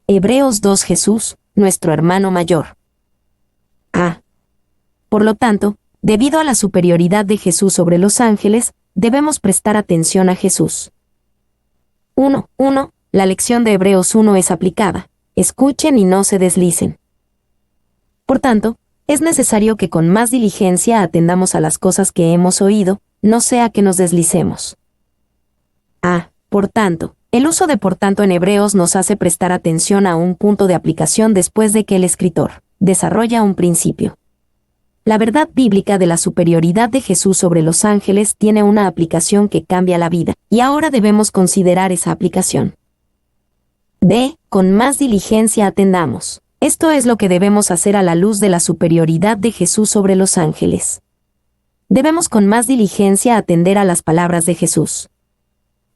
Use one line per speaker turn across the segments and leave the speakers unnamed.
Hebreos 2 Jesús, nuestro hermano mayor. A. Por lo tanto, debido a la superioridad de Jesús sobre los ángeles, debemos prestar atención a Jesús. 1. La lección de Hebreos 1 es aplicada. Escuchen y no se deslicen. Por tanto, es necesario que con más diligencia atendamos a las cosas que hemos oído, no sea que nos deslicemos. A. Por tanto. El uso de por tanto en Hebreos nos hace prestar atención a un punto de aplicación después de que el escritor desarrolla un principio. La verdad bíblica de la superioridad de Jesús sobre los ángeles tiene una aplicación que cambia la vida, y ahora debemos considerar esa aplicación. B. Con más diligencia atendamos. Esto es lo que debemos hacer a la luz de la superioridad de Jesús sobre los ángeles. Debemos con más diligencia atender a las palabras de Jesús.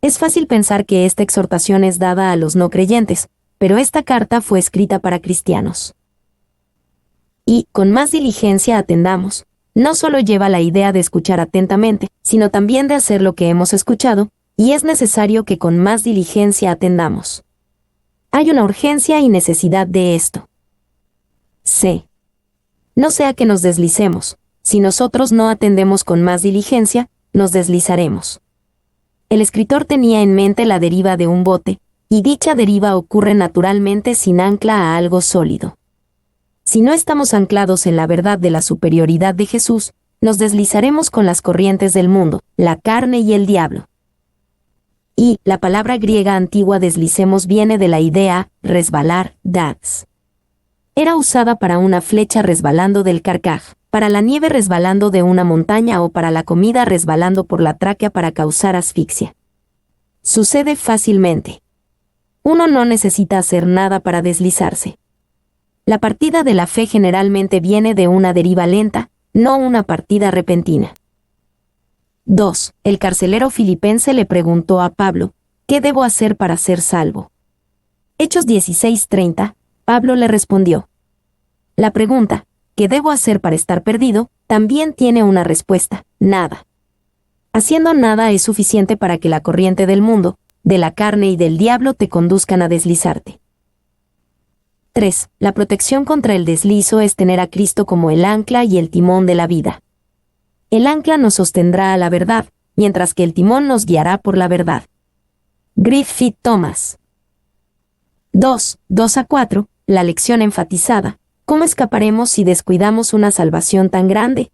Es fácil pensar que esta exhortación es dada a los no creyentes, pero esta carta fue escrita para cristianos. Y, con más diligencia atendamos, no solo lleva la idea de escuchar atentamente, sino también de hacer lo que hemos escuchado, y es necesario que con más diligencia atendamos. Hay una urgencia y necesidad de esto. C. No sea que nos deslicemos. Si nosotros no atendemos con más diligencia, nos deslizaremos. El escritor tenía en mente la deriva de un bote, y dicha deriva ocurre naturalmente sin ancla a algo sólido. Si no estamos anclados en la verdad de la superioridad de Jesús, nos deslizaremos con las corrientes del mundo, la carne y el diablo. Y la palabra griega antigua deslicemos viene de la idea resbalar, dax. Era usada para una flecha resbalando del carcaj, para la nieve resbalando de una montaña o para la comida resbalando por la tráquea para causar asfixia. Sucede fácilmente. Uno no necesita hacer nada para deslizarse. La partida de la fe generalmente viene de una deriva lenta, no una partida repentina. 2. El carcelero filipense le preguntó a Pablo, ¿qué debo hacer para ser salvo? Hechos 16:30, Pablo le respondió. La pregunta, ¿qué debo hacer para estar perdido?, también tiene una respuesta, nada. Haciendo nada es suficiente para que la corriente del mundo, de la carne y del diablo te conduzcan a deslizarte. 3. La protección contra el deslizo es tener a Cristo como el ancla y el timón de la vida. El ancla nos sostendrá a la verdad, mientras que el timón nos guiará por la verdad. Griffith Thomas. 2:2-4, la lección enfatizada. ¿Cómo escaparemos si descuidamos una salvación tan grande?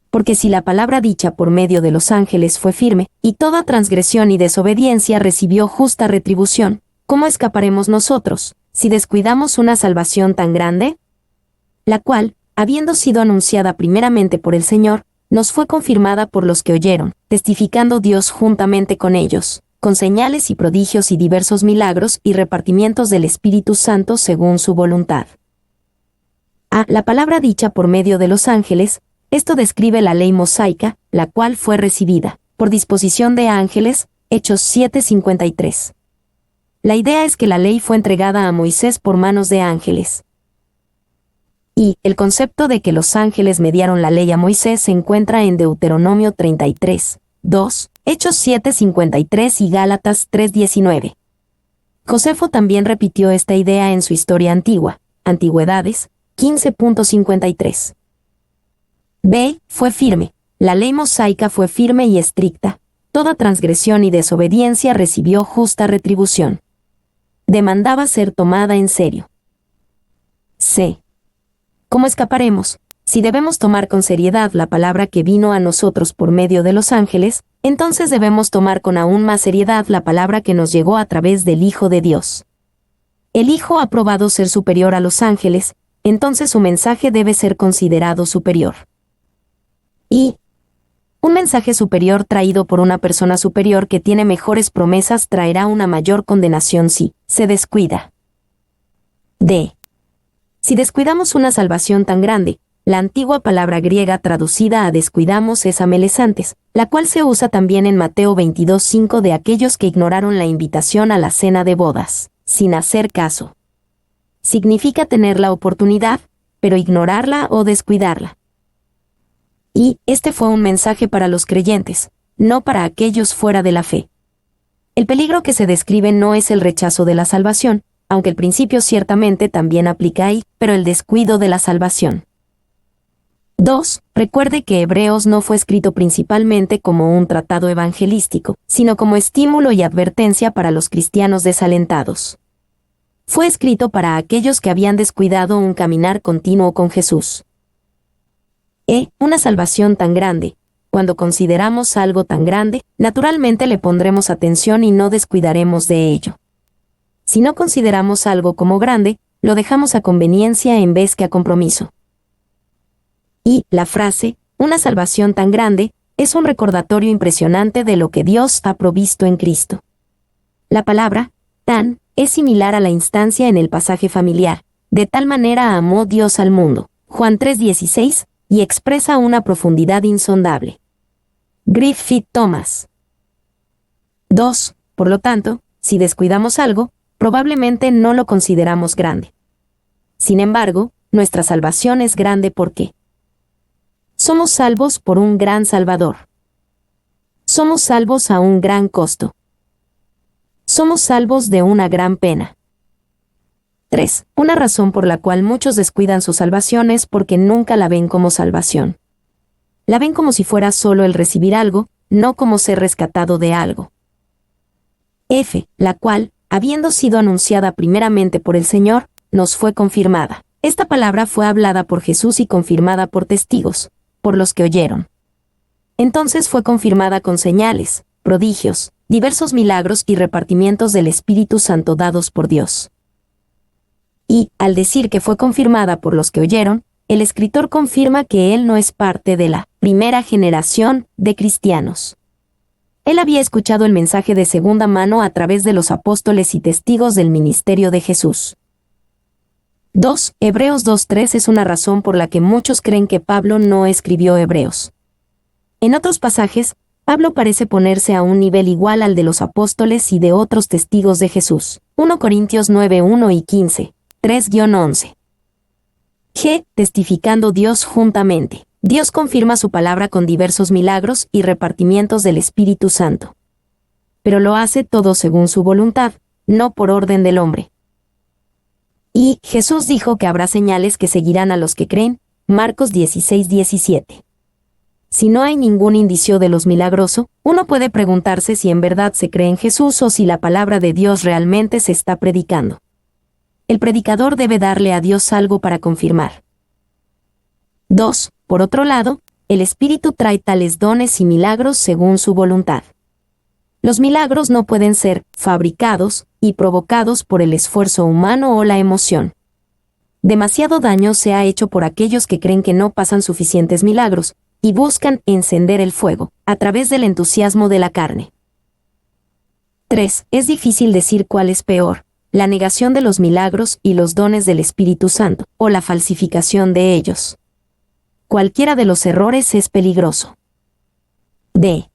Porque si la palabra dicha por medio de los ángeles fue firme, y toda transgresión y desobediencia recibió justa retribución, ¿cómo escaparemos nosotros, si descuidamos una salvación tan grande? La cual, habiendo sido anunciada primeramente por el Señor, nos fue confirmada por los que oyeron, testificando Dios juntamente con ellos, con señales y prodigios y diversos milagros y repartimientos del Espíritu Santo según su voluntad. A. La palabra dicha por medio de los ángeles, esto describe la ley mosaica, la cual fue recibida, por disposición de ángeles, Hechos 7:53. La idea es que la ley fue entregada a Moisés por manos de ángeles. Y el concepto de que los ángeles mediaron la ley a Moisés se encuentra en Deuteronomio 33:2, Hechos 7:53 y Gálatas 3:19. Josefo también repitió esta idea en su historia antigua, Antigüedades 15:53. B. Fue firme. La ley mosaica fue firme y estricta. Toda transgresión y desobediencia recibió justa retribución. Demandaba ser tomada en serio. C. ¿Cómo escaparemos? Si debemos tomar con seriedad la palabra que vino a nosotros por medio de los ángeles, entonces debemos tomar con aún más seriedad la palabra que nos llegó a través del Hijo de Dios. El Hijo ha probado ser superior a los ángeles, entonces su mensaje debe ser considerado superior. Y un mensaje superior traído por una persona superior que tiene mejores promesas traerá una mayor condenación si se descuida. D. Si descuidamos una salvación tan grande, la antigua palabra griega traducida a descuidamos es amelesantes, la cual se usa también en Mateo 22:5 de aquellos que ignoraron la invitación a la cena de bodas, sin hacer caso. Significa tener la oportunidad, pero ignorarla o descuidarla. Y este fue un mensaje para los creyentes, no para aquellos fuera de la fe. El peligro que se describe no es el rechazo de la salvación, aunque el principio ciertamente también aplica ahí, pero el descuido de la salvación. 2. Recuerde que Hebreos no fue escrito principalmente como un tratado evangelístico, sino como estímulo y advertencia para los cristianos desalentados. Fue escrito para aquellos que habían descuidado un caminar continuo con Jesús. Una salvación tan grande. Cuando consideramos algo tan grande, naturalmente le pondremos atención y no descuidaremos de ello. Si no consideramos algo como grande, lo dejamos a conveniencia en vez que a compromiso. Y la frase, una salvación tan grande, es un recordatorio impresionante de lo que Dios ha provisto en Cristo. La palabra, tan, es similar a la instancia en el pasaje familiar, de tal manera amó Dios al mundo, Juan 3:16, y expresa una profundidad insondable. Griffith Thomas. 2. Por lo tanto, si descuidamos algo, probablemente no lo consideramos grande. Sin embargo, nuestra salvación es grande porque somos salvos por un gran Salvador. Somos salvos a un gran costo. Somos salvos de una gran pena. 3. Una razón por la cual muchos descuidan su salvación es porque nunca la ven como salvación. La ven como si fuera solo el recibir algo, no como ser rescatado de algo. La cual, habiendo sido anunciada primeramente por el Señor, nos fue confirmada. Esta palabra fue hablada por Jesús y confirmada por testigos, por los que oyeron. Entonces fue confirmada con señales, prodigios, diversos milagros y repartimientos del Espíritu Santo dados por Dios. Y, al decir que fue confirmada por los que oyeron, el escritor confirma que él no es parte de la primera generación de cristianos. Él había escuchado el mensaje de segunda mano a través de los apóstoles y testigos del ministerio de Jesús. 2. Hebreos 2:3 es una razón por la que muchos creen que Pablo no escribió Hebreos. En otros pasajes, Pablo parece ponerse a un nivel igual al de los apóstoles y de otros testigos de Jesús. 1 Corintios 9:1 y 15, 3-11. Testificando Dios juntamente. Dios confirma su palabra con diversos milagros y repartimientos del Espíritu Santo. Pero lo hace todo según su voluntad, no por orden del hombre. Y Jesús dijo que habrá señales que seguirán a los que creen, Marcos 16:17. Si no hay ningún indicio de los milagroso, uno puede preguntarse si en verdad se cree en Jesús o si la palabra de Dios realmente se está predicando. El predicador debe darle a Dios algo para confirmar. 2. Por otro lado, el Espíritu trae tales dones y milagros según su voluntad. Los milagros no pueden ser fabricados y provocados por el esfuerzo humano o la emoción. Demasiado daño se ha hecho por aquellos que creen que no pasan suficientes milagros, y buscan encender el fuego, a través del entusiasmo de la carne. 3. Es difícil decir cuál es peor, la negación de los milagros y los dones del Espíritu Santo, o la falsificación de ellos. Cualquiera de los errores es peligroso. D.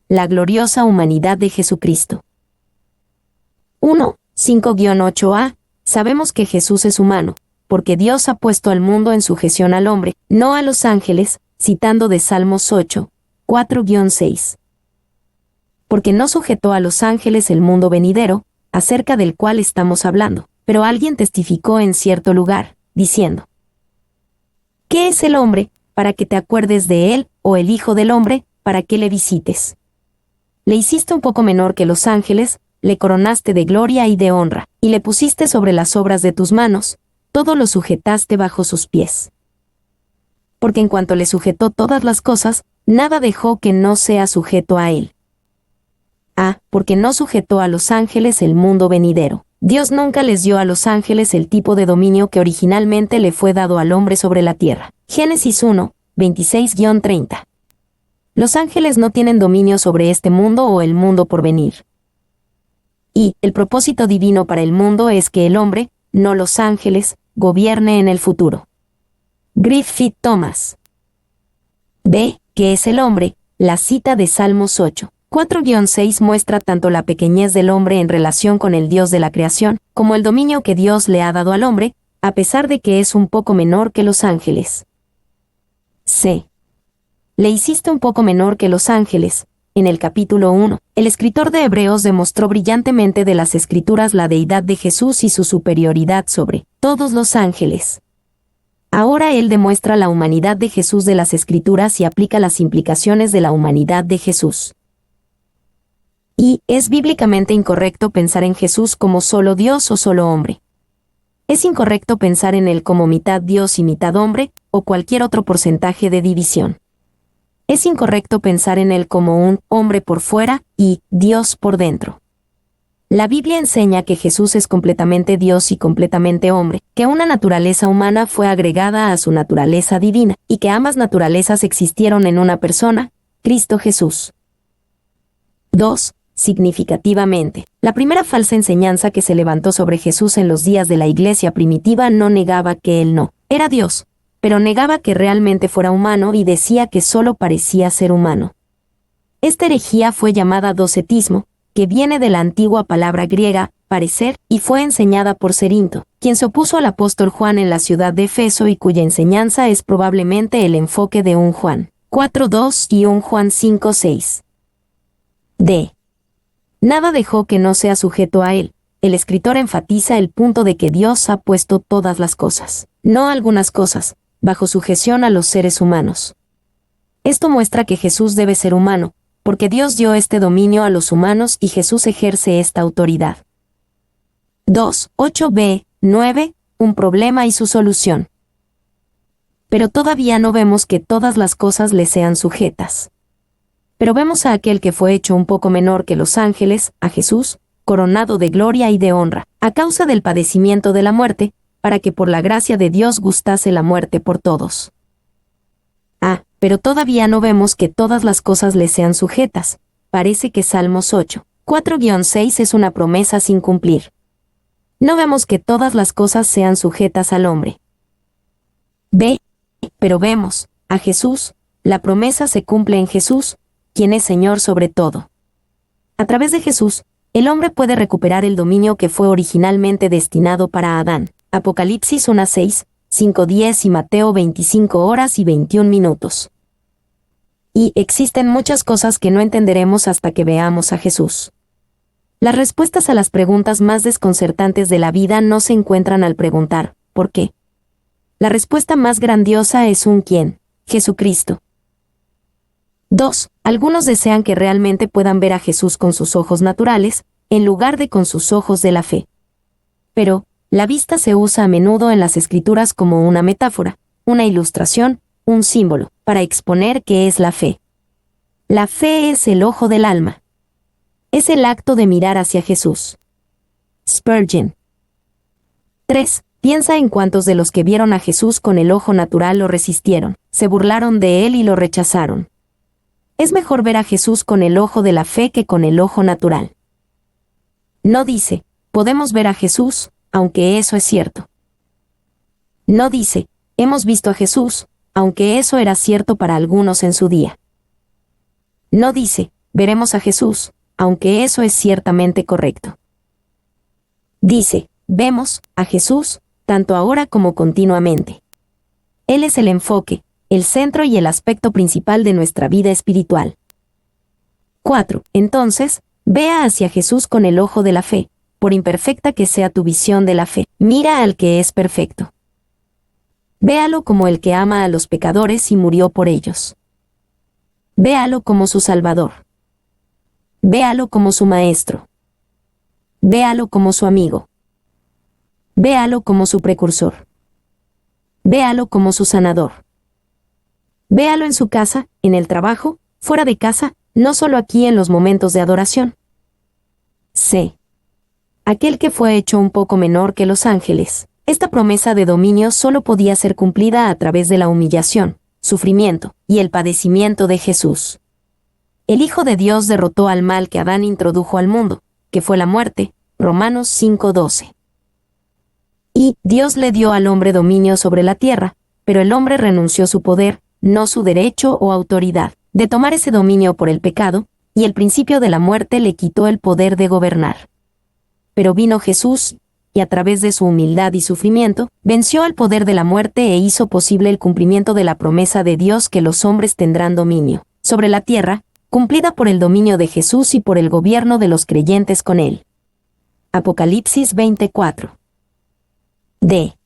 La gloriosa humanidad de Jesucristo. 1. 5-8a. Sabemos que Jesús es humano, porque Dios ha puesto al mundo en sujeción al hombre, no a los ángeles, citando de Salmos 8, 4-6. Porque no sujetó a los ángeles el mundo venidero, acerca del cual estamos hablando, pero alguien testificó en cierto lugar, diciendo: ¿qué es el hombre, para que te acuerdes de él, o el hijo del hombre, para que le visites? Le hiciste un poco menor que los ángeles, le coronaste de gloria y de honra, y le pusiste sobre las obras de tus manos, todo lo sujetaste bajo sus pies. Porque en cuanto le sujetó todas las cosas, nada dejó que no sea sujeto a él. Porque no sujetó a los ángeles el mundo venidero. Dios nunca les dio a los ángeles el tipo de dominio que originalmente le fue dado al hombre sobre la tierra. Génesis 1, 26-30. Los ángeles no tienen dominio sobre este mundo o el mundo por venir. Y el propósito divino para el mundo es que el hombre, no los ángeles, gobierne en el futuro. Griffith Thomas. B. ¿Qué es el hombre? La cita de Salmos 8. 4-6 muestra tanto la pequeñez del hombre en relación con el Dios de la creación, como el dominio que Dios le ha dado al hombre, a pesar de que es un poco menor que los ángeles. C. Le hiciste un poco menor que los ángeles, En el capítulo 1, el escritor de Hebreos demostró brillantemente de las Escrituras la deidad de Jesús y su superioridad sobre todos los ángeles. Ahora él demuestra la humanidad de Jesús de las Escrituras y aplica las implicaciones de la humanidad de Jesús. Y es bíblicamente incorrecto pensar en Jesús como solo Dios o solo hombre. Es incorrecto pensar en él como mitad Dios y mitad hombre, o cualquier otro porcentaje de división. Es incorrecto pensar en él como un hombre por fuera y Dios por dentro. La Biblia enseña que Jesús es completamente Dios y completamente hombre, que una naturaleza humana fue agregada a su naturaleza divina, y que ambas naturalezas existieron en una persona, Cristo Jesús. 2. Significativamente, la primera falsa enseñanza que se levantó sobre Jesús en los días de la Iglesia primitiva no negaba que él no era Dios, pero negaba que realmente fuera humano y decía que solo parecía ser humano. Esta herejía fue llamada docetismo, que viene de la antigua palabra griega, parecer, y fue enseñada por Cerinto, quien se opuso al apóstol Juan en la ciudad de Efeso y cuya enseñanza es probablemente el enfoque de un Juan 4:2 y un Juan 5:6. D. Nada dejó que no sea sujeto a él. El escritor enfatiza el punto de que Dios ha puesto todas las cosas, no algunas cosas, bajo sujeción a los seres humanos. Esto muestra que Jesús debe ser humano, porque Dios dio este dominio a los humanos y Jesús ejerce esta autoridad. 2. 8b, 9, un problema y su solución. Pero todavía no vemos que todas las cosas le sean sujetas. Pero vemos a aquel que fue hecho un poco menor que los ángeles, a Jesús, coronado de gloria y de honra, a causa del padecimiento de la muerte, para que por la gracia de Dios gustase la muerte por todos. Pero todavía no vemos que todas las cosas le sean sujetas. Parece que Salmos 8, 4-6 es una promesa sin cumplir. No vemos que todas las cosas sean sujetas al hombre. Pero vemos, a Jesús, la promesa se cumple en Jesús, quien es Señor sobre todo. A través de Jesús, el hombre puede recuperar el dominio que fue originalmente destinado para Adán. Apocalipsis 1:6, 5:10 y Mateo 25:21. Y existen muchas cosas que no entenderemos hasta que veamos a Jesús. Las respuestas a las preguntas más desconcertantes de la vida no se encuentran al preguntar, ¿por qué? La respuesta más grandiosa es un ¿quién? Jesucristo. 2. Algunos desean que realmente puedan ver a Jesús con sus ojos naturales, en lugar de con sus ojos de la fe. Pero, la vista se usa a menudo en las Escrituras como una metáfora, una ilustración, un símbolo, para exponer qué es la fe. La fe es el ojo del alma. Es el acto de mirar hacia Jesús. Spurgeon. 3. Piensa en cuántos de los que vieron a Jesús con el ojo natural lo resistieron, se burlaron de él y lo rechazaron. Es mejor ver a Jesús con el ojo de la fe que con el ojo natural. No dice, podemos ver a Jesús, aunque eso es cierto. No dice, hemos visto a Jesús, aunque eso era cierto para algunos en su día. No dice, veremos a Jesús, aunque eso es ciertamente correcto. Dice, vemos a Jesús, tanto ahora como continuamente. Él es el enfoque, el centro y el aspecto principal de nuestra vida espiritual. 4. Entonces, vea hacia Jesús con el ojo de la fe, por imperfecta que sea tu visión de la fe, mira al que es perfecto. Véalo como el que ama a los pecadores y murió por ellos. Véalo como su Salvador. Véalo como su Maestro. Véalo como su amigo. Véalo como su precursor. Véalo como su sanador. Véalo en su casa, en el trabajo, fuera de casa, no solo aquí en los momentos de adoración. C. Aquel que fue hecho un poco menor que los ángeles. Esta promesa de dominio solo podía ser cumplida a través de la humillación, sufrimiento y el padecimiento de Jesús. El Hijo de Dios derrotó al mal que Adán introdujo al mundo, que fue la muerte, Romanos 5:12. Y Dios le dio al hombre dominio sobre la tierra, pero el hombre renunció su poder, no su derecho o autoridad, de tomar ese dominio por el pecado, y el principio de la muerte le quitó el poder de gobernar. Pero vino Jesús, y a través de su humildad y sufrimiento, venció al poder de la muerte e hizo posible el cumplimiento de la promesa de Dios que los hombres tendrán dominio sobre la tierra, cumplida por el dominio de Jesús y por el gobierno de los creyentes con él. Apocalipsis 24. D.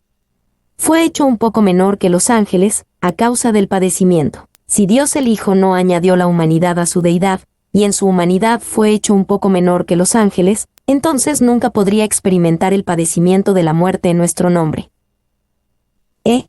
Fue hecho un poco menor que los ángeles, a causa del padecimiento. Si Dios el Hijo no añadió la humanidad a su deidad, y en su humanidad fue hecho un poco menor que los ángeles, entonces nunca podría experimentar el padecimiento de la muerte en nuestro nombre.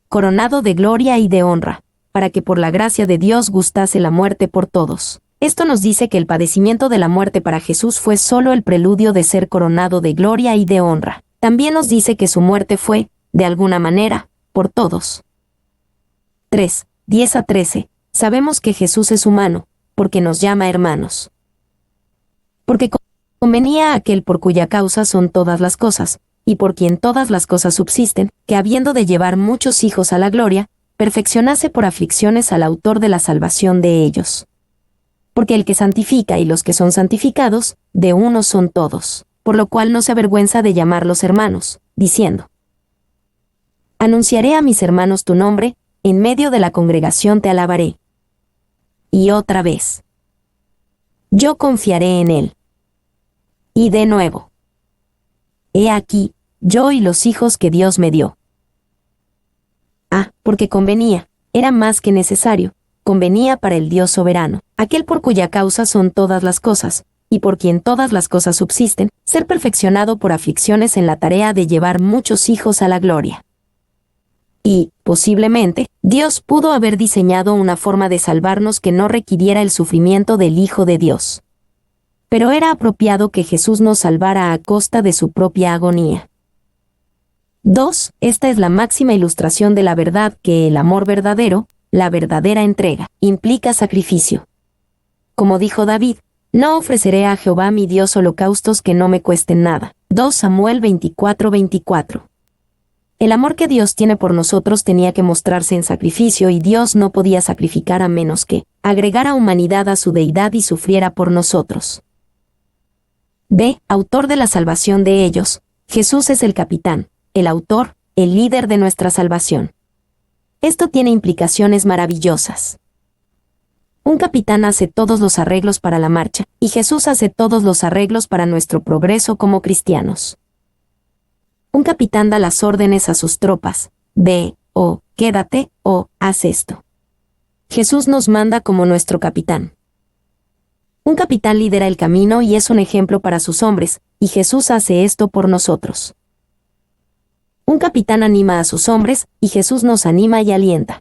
Coronado de gloria y de honra, para que por la gracia de Dios gustase la muerte por todos. Esto nos dice que el padecimiento de la muerte para Jesús fue solo el preludio de ser coronado de gloria y de honra. También nos dice que su muerte fue, de alguna manera, por todos. 3. 10 a 13. Sabemos que Jesús es humano, porque nos llama hermanos. Porque convenía a aquel por cuya causa son todas las cosas, y por quien todas las cosas subsisten, que habiendo de llevar muchos hijos a la gloria, perfeccionase por aflicciones al autor de la salvación de ellos. Porque el que santifica y los que son santificados, de uno son todos, por lo cual no se avergüenza de llamarlos hermanos, diciendo: Anunciaré a mis hermanos tu nombre, en medio de la congregación te alabaré. Y otra vez: Yo confiaré en él. Y de nuevo: He aquí, yo y los hijos que Dios me dio. Porque convenía, era más que necesario, convenía para el Dios soberano, aquel por cuya causa son todas las cosas, y por quien todas las cosas subsisten, ser perfeccionado por aflicciones en la tarea de llevar muchos hijos a la gloria. Y, posiblemente, Dios pudo haber diseñado una forma de salvarnos que no requiriera el sufrimiento del Hijo de Dios. Pero era apropiado que Jesús nos salvara a costa de su propia agonía. 2. Esta es la máxima ilustración de la verdad que el amor verdadero, la verdadera entrega, implica sacrificio. Como dijo David: No ofreceré a Jehová mi Dios holocaustos que no me cuesten nada. 2 Samuel 24:24. El amor que Dios tiene por nosotros tenía que mostrarse en sacrificio, y Dios no podía sacrificar a menos que agregara humanidad a su deidad y sufriera por nosotros. B. Autor de la salvación de ellos. Jesús es el capitán, el autor, el líder de nuestra salvación. Esto tiene implicaciones maravillosas. Un capitán hace todos los arreglos para la marcha, y Jesús hace todos los arreglos para nuestro progreso como cristianos. Un capitán da las órdenes a sus tropas: ve, o quédate, o haz esto. Jesús nos manda como nuestro capitán. Un capitán lidera el camino y es un ejemplo para sus hombres, y Jesús hace esto por nosotros. Un capitán anima a sus hombres, y Jesús nos anima y alienta.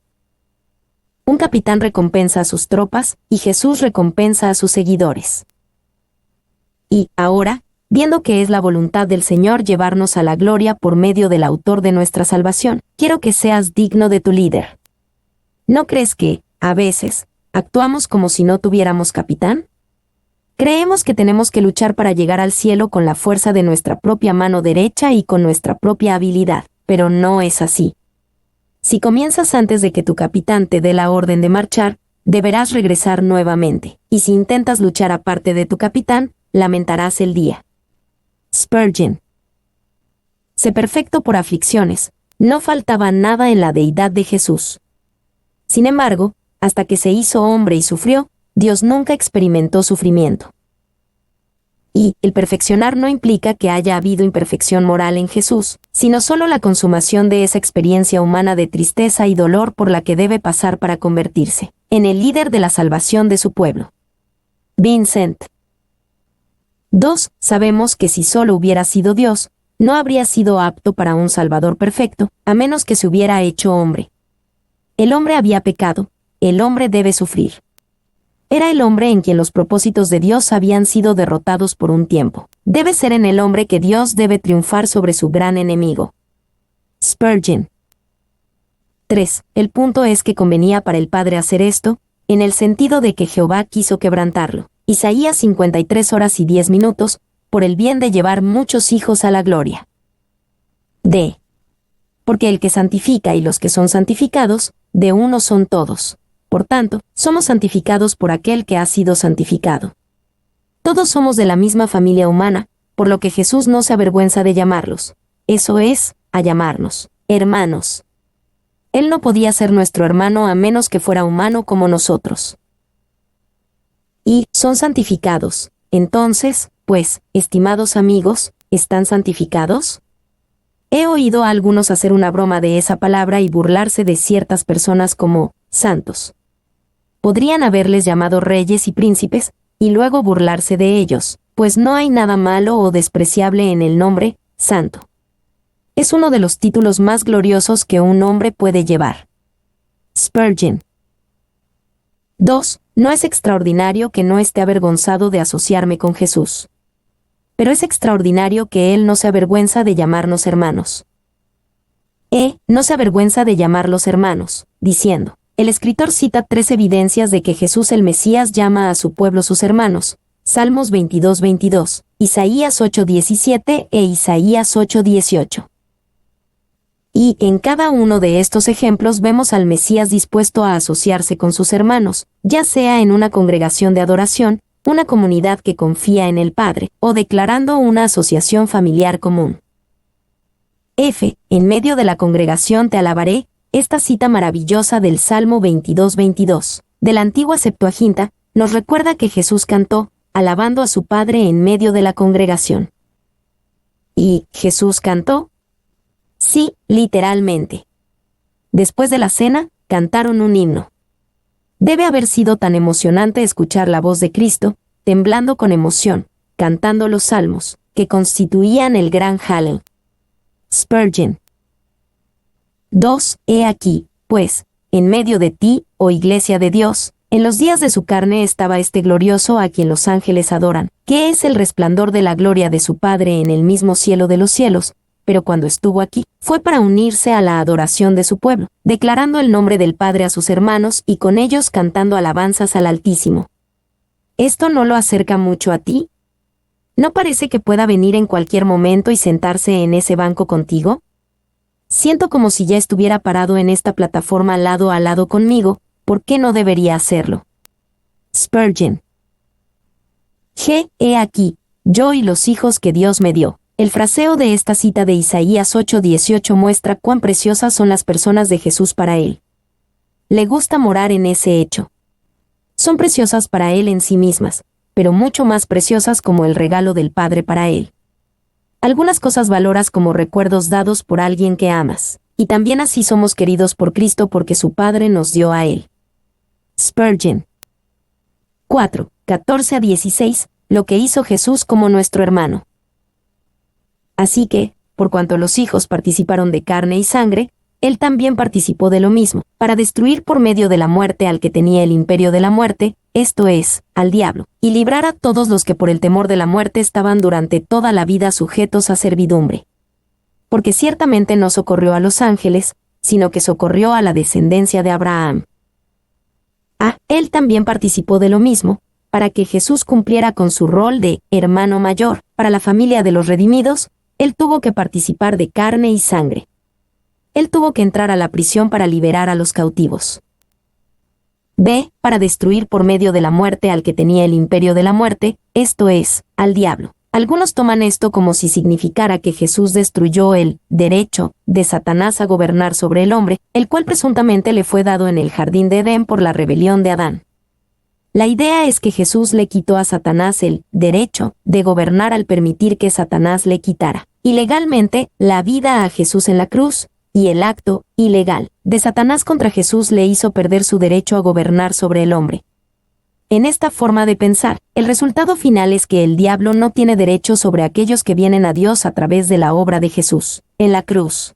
Un capitán recompensa a sus tropas, y Jesús recompensa a sus seguidores. Y, ahora, viendo que es la voluntad del Señor llevarnos a la gloria por medio del autor de nuestra salvación, quiero que seas digno de tu líder. ¿No crees que, a veces, actuamos como si no tuviéramos capitán? Creemos que tenemos que luchar para llegar al cielo con la fuerza de nuestra propia mano derecha y con nuestra propia habilidad, pero no es así. Si comienzas antes de que tu capitán te dé la orden de marchar, deberás regresar nuevamente, y si intentas luchar aparte de tu capitán, lamentarás el día. Spurgeon. Sé perfecto por aflicciones, no faltaba nada en la deidad de Jesús. Sin embargo, hasta que se hizo hombre y sufrió, Dios nunca experimentó sufrimiento. Y el perfeccionar no implica que haya habido imperfección moral en Jesús, sino solo la consumación de esa experiencia humana de tristeza y dolor por la que debe pasar para convertirse en el líder de la salvación de su pueblo. Vincent. 2. Sabemos que si solo hubiera sido Dios, no habría sido apto para un Salvador perfecto, a menos que se hubiera hecho hombre. El hombre había pecado, el hombre debe sufrir. Era el hombre en quien los propósitos de Dios habían sido derrotados por un tiempo. Debe ser en el hombre que Dios debe triunfar sobre su gran enemigo. Spurgeon. 3. El punto es que convenía para el Padre hacer esto, en el sentido de que Jehová quiso quebrantarlo. Isaías 53:10, por el bien de llevar muchos hijos a la gloria. D. Porque el que santifica y los que son santificados, de uno son todos. Por tanto, somos santificados por aquel que ha sido santificado. Todos somos de la misma familia humana, por lo que Jesús no se avergüenza de llamarlos. Eso es, a llamarnos hermanos. Él no podía ser nuestro hermano a menos que fuera humano como nosotros. y son santificados. Entonces, pues, estimados amigos, ¿están santificados? He oído a algunos hacer una broma de esa palabra y burlarse de ciertas personas como santos. Podrían haberles llamado reyes y príncipes, y luego burlarse de ellos, pues no hay nada malo o despreciable en el nombre santo. Es uno de los títulos más gloriosos que un hombre puede llevar. Spurgeon. 2. No es extraordinario que no esté avergonzado de asociarme con Jesús. Pero es extraordinario que Él no se avergüenza de llamarnos hermanos. No se avergüenza de llamarlos hermanos, diciendo, el escritor cita 3 evidencias de que Jesús el Mesías llama a su pueblo sus hermanos, Salmos 22:22, Isaías 8:17 e Isaías 8:18. Y en cada uno de estos ejemplos vemos al Mesías dispuesto a asociarse con sus hermanos, ya sea en una congregación de adoración, una comunidad que confía en el Padre, o declarando una asociación familiar común. En medio de la congregación te alabaré, esta cita maravillosa del Salmo 22:22, de la antigua Septuaginta, nos recuerda que Jesús cantó, alabando a su Padre en medio de la congregación. ¿Y Jesús cantó? Sí, literalmente. Después de la cena, cantaron un himno. Debe haber sido tan emocionante escuchar la voz de Cristo, temblando con emoción, cantando los salmos, que constituían el gran Hallel. Spurgeon. 2. He aquí, pues, en medio de ti, oh Iglesia de Dios, en los días de su carne estaba este glorioso a quien los ángeles adoran, que es el resplandor de la gloria de su Padre en el mismo cielo de los cielos, pero cuando estuvo aquí, fue para unirse a la adoración de su pueblo, declarando el nombre del Padre a sus hermanos y con ellos cantando alabanzas al Altísimo. ¿Esto no lo acerca mucho a ti? ¿No parece que pueda venir en cualquier momento y sentarse en ese banco contigo? Siento como si ya estuviera parado en esta plataforma lado a lado conmigo, ¿por qué no debería hacerlo? Spurgeon. He aquí, yo y los hijos que Dios me dio. El fraseo de esta cita de Isaías 8:18 muestra cuán preciosas son las personas de Jesús para Él. Le gusta morar en ese hecho. Son preciosas para Él en sí mismas, pero mucho más preciosas como el regalo del Padre para Él. Algunas cosas valoras como recuerdos dados por alguien que amas, y también así somos queridos por Cristo porque su Padre nos dio a Él. Spurgeon. 4. 14-16, lo que hizo Jesús como nuestro hermano. Así que, por cuanto los hijos participaron de carne y sangre, Él también participó de lo mismo, para destruir por medio de la muerte al que tenía el imperio de la muerte, esto es, al diablo, y librar a todos los que por el temor de la muerte estaban durante toda la vida sujetos a servidumbre. Porque ciertamente no socorrió a los ángeles, sino que socorrió a la descendencia de Abraham. Él también participó de lo mismo, para que Jesús cumpliera con su rol de hermano mayor, para la familia de los redimidos. Él tuvo que participar de carne y sangre. Él tuvo que entrar a la prisión para liberar a los cautivos. Para destruir por medio de la muerte al que tenía el imperio de la muerte, esto es, al diablo. Algunos toman esto como si significara que Jesús destruyó el derecho de Satanás a gobernar sobre el hombre, el cual presuntamente le fue dado en el jardín de Edén por la rebelión de Adán. La idea es que Jesús le quitó a Satanás el derecho de gobernar al permitir que Satanás le quitara ilegalmente la vida a Jesús en la cruz, y el acto ilegal de Satanás contra Jesús le hizo perder su derecho a gobernar sobre el hombre. En esta forma de pensar, el resultado final es que el diablo no tiene derecho sobre aquellos que vienen a Dios a través de la obra de Jesús en la cruz.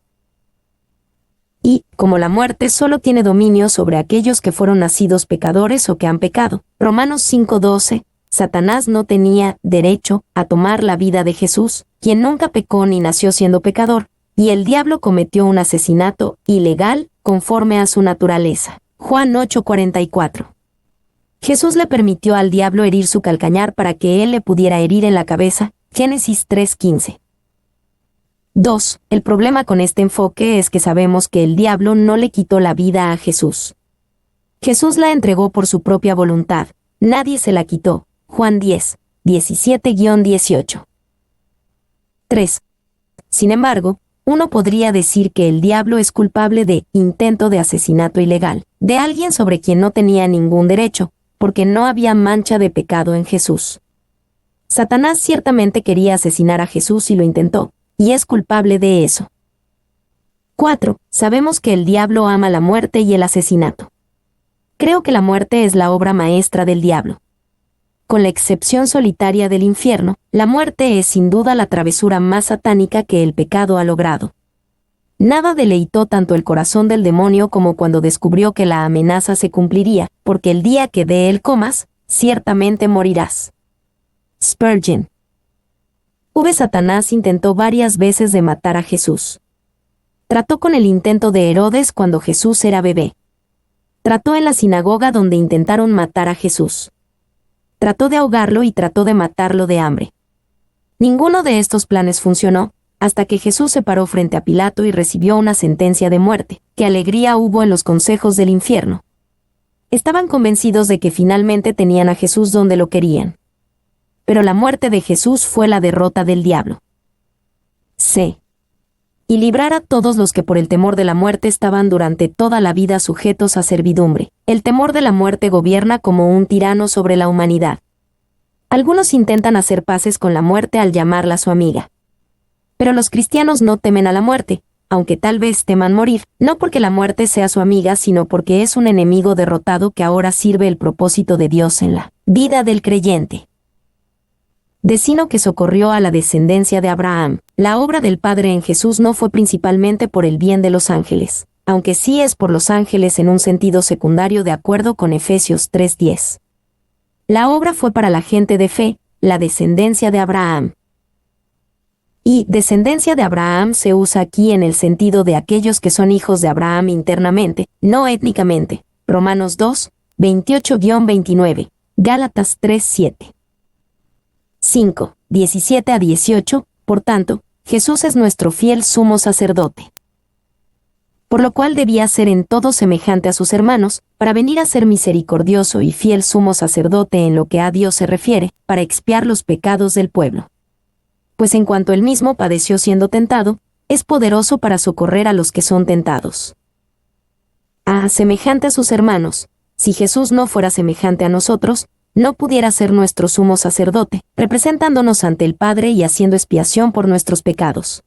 Y, como la muerte solo tiene dominio sobre aquellos que fueron nacidos pecadores o que han pecado, Romanos 5:12, Satanás no tenía derecho a tomar la vida de Jesús, quien nunca pecó ni nació siendo pecador, y el diablo cometió un asesinato ilegal conforme a su naturaleza. Juan 8:44. Jesús le permitió al diablo herir su calcañar para que él le pudiera herir en la cabeza. Génesis 3:15. 2. El problema con este enfoque es que sabemos que el diablo no le quitó la vida a Jesús. Jesús la entregó por su propia voluntad. Nadie se la quitó. Juan 10, 17-18. 3. Sin embargo, uno podría decir que el diablo es culpable de intento de asesinato ilegal, de alguien sobre quien no tenía ningún derecho, porque no había mancha de pecado en Jesús. Satanás ciertamente quería asesinar a Jesús y lo intentó, y es culpable de eso. 4. Sabemos que el diablo ama la muerte y el asesinato. Creo que la muerte es la obra maestra del diablo. Con la excepción solitaria del infierno, la muerte es sin duda la travesura más satánica que el pecado ha logrado. Nada deleitó tanto el corazón del demonio como cuando descubrió que la amenaza se cumpliría, porque el día que de él comas, ciertamente morirás. Spurgeon. Satanás intentó varias veces de matar a Jesús. Trató con el intento de Herodes cuando Jesús era bebé. Trató en la sinagoga donde intentaron matar a Jesús. Trató de ahogarlo y trató de matarlo de hambre. Ninguno de estos planes funcionó, hasta que Jesús se paró frente a Pilato y recibió una sentencia de muerte. ¡Qué alegría hubo en los consejos del infierno! Estaban convencidos de que finalmente tenían a Jesús donde lo querían. Pero la muerte de Jesús fue la derrota del diablo. C. Y librar a todos los que por el temor de la muerte estaban durante toda la vida sujetos a servidumbre. El temor de la muerte gobierna como un tirano sobre la humanidad. Algunos intentan hacer paces con la muerte al llamarla su amiga. Pero los cristianos no temen a la muerte, aunque tal vez teman morir, no porque la muerte sea su amiga, sino porque es un enemigo derrotado que ahora sirve el propósito de Dios en la vida del creyente. Decino que socorrió a la descendencia de Abraham. La obra del Padre en Jesús no fue principalmente por el bien de los ángeles, aunque sí es por los ángeles en un sentido secundario de acuerdo con Efesios 3:10. La obra fue para la gente de fe, la descendencia de Abraham. Y descendencia de Abraham se usa aquí en el sentido de aquellos que son hijos de Abraham internamente, no étnicamente. Romanos 2, 28-29, Gálatas 3:7. 5, 17 a 18, por tanto, Jesús es nuestro fiel sumo sacerdote. Por lo cual debía ser en todo semejante a sus hermanos, para venir a ser misericordioso y fiel sumo sacerdote en lo que a Dios se refiere, para expiar los pecados del pueblo. Pues en cuanto él mismo padeció siendo tentado, es poderoso para socorrer a los que son tentados. Semejante a sus hermanos, si Jesús no fuera semejante a nosotros, no pudiera ser nuestro sumo sacerdote, representándonos ante el Padre y haciendo expiación por nuestros pecados.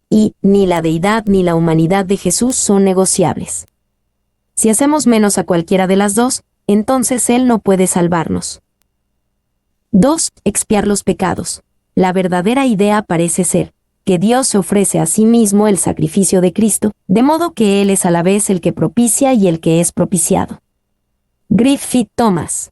Y ni la deidad ni la humanidad de Jesús son negociables. Si hacemos menos a cualquiera de las dos, entonces Él no puede salvarnos. 2. Expiar los pecados. La verdadera idea parece ser que Dios se ofrece a sí mismo el sacrificio de Cristo, de modo que Él es a la vez el que propicia y el que es propiciado. Griffith Thomas.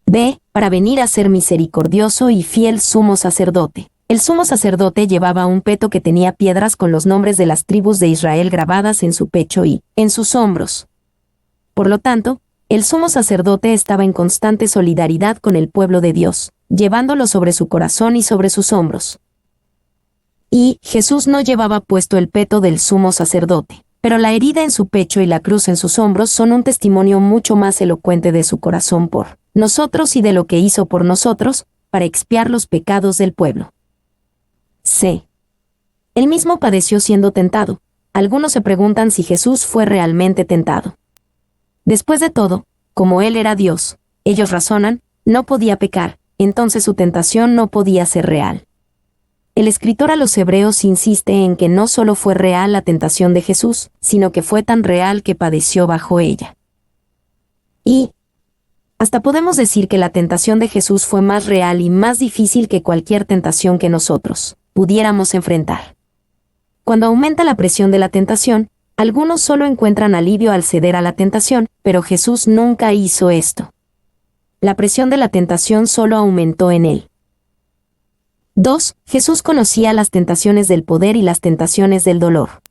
B. Para venir a ser misericordioso y fiel sumo sacerdote. El sumo sacerdote llevaba un peto que tenía piedras con los nombres de las tribus de Israel grabadas en su pecho y en sus hombros. Por lo tanto, el sumo sacerdote estaba en constante solidaridad con el pueblo de Dios, llevándolo sobre su corazón y sobre sus hombros. Y Jesús no llevaba puesto el peto del sumo sacerdote, pero la herida en su pecho y la cruz en sus hombros son un testimonio mucho más elocuente de su corazón por nosotros y de lo que hizo por nosotros, para expiar los pecados del pueblo. C. Él mismo padeció siendo tentado. Algunos se preguntan si Jesús fue realmente tentado. Después de todo, como Él era Dios, ellos razonan, no podía pecar, entonces su tentación no podía ser real. El escritor a los Hebreos insiste en que no solo fue real la tentación de Jesús, sino que fue tan real que padeció bajo ella. Y hasta podemos decir que la tentación de Jesús fue más real y más difícil que cualquier tentación que nosotros pudiéramos enfrentar. Cuando aumenta la presión de la tentación, algunos solo encuentran alivio al ceder a la tentación, pero Jesús nunca hizo esto. La presión de la tentación solo aumentó en él. 2. Jesús conocía las tentaciones del poder y las tentaciones del dolor.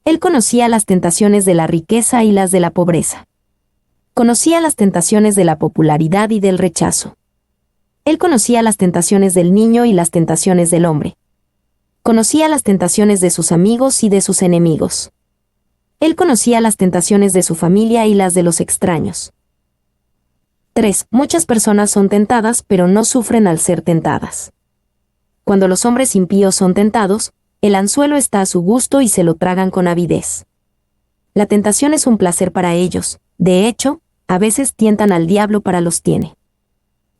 Él conocía las tentaciones de la riqueza y las de la pobreza. Conocía las tentaciones de la popularidad y del rechazo. Él conocía las tentaciones del niño y las tentaciones del hombre. Conocía las tentaciones de sus amigos y de sus enemigos. Él conocía las tentaciones de su familia y las de los extraños. 3. Muchas personas son tentadas, pero no sufren al ser tentadas. Cuando los hombres impíos son tentados, el anzuelo está a su gusto y se lo tragan con avidez. La tentación es un placer para ellos. De hecho, a veces tientan al diablo para los tiene.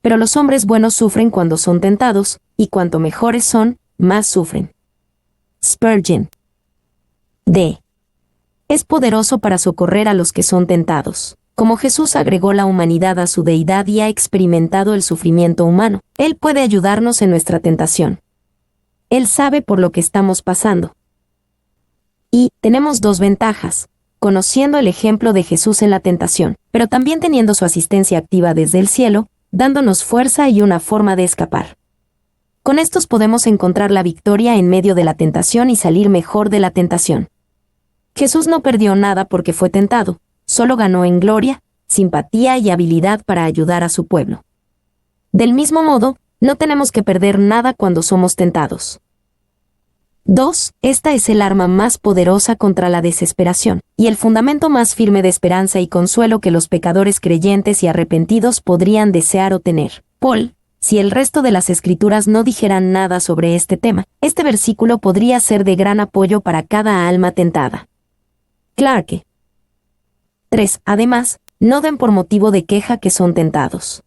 Pero los hombres buenos sufren cuando son tentados, y cuanto mejores son, más sufren. Spurgeon. D. Es poderoso para socorrer a los que son tentados. Como Jesús agregó la humanidad a su deidad y ha experimentado el sufrimiento humano, Él puede ayudarnos en nuestra tentación. Él sabe por lo que estamos pasando. Y tenemos dos ventajas: conociendo el ejemplo de Jesús en la tentación, pero también teniendo su asistencia activa desde el cielo, dándonos fuerza y una forma de escapar. Con estos podemos encontrar la victoria en medio de la tentación y salir mejor de la tentación. Jesús no perdió nada porque fue tentado, solo ganó en gloria, simpatía y habilidad para ayudar a su pueblo. Del mismo modo, no tenemos que perder nada cuando somos tentados. 2. Esta es el arma más poderosa contra la desesperación, y el fundamento más firme de esperanza y consuelo que los pecadores creyentes y arrepentidos podrían desear o tener. Paul, si el resto de las Escrituras no dijeran nada sobre este tema, este versículo podría ser de gran apoyo para cada alma tentada. Clarke. 3. Además, no den por motivo de queja que son tentados.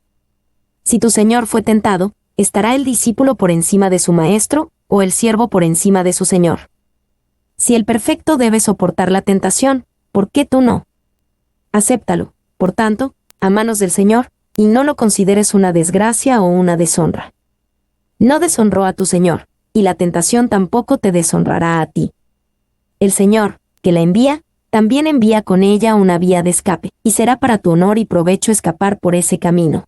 Si tu Señor fue tentado, ¿estará el discípulo por encima de su maestro, o el siervo por encima de su Señor? Si el perfecto debe soportar la tentación, ¿por qué tú no? Acéptalo, por tanto, a manos del Señor, y no lo consideres una desgracia o una deshonra. No deshonró a tu Señor, y la tentación tampoco te deshonrará a ti. El Señor, que la envía, también envía con ella una vía de escape, y será para tu honor y provecho escapar por ese camino.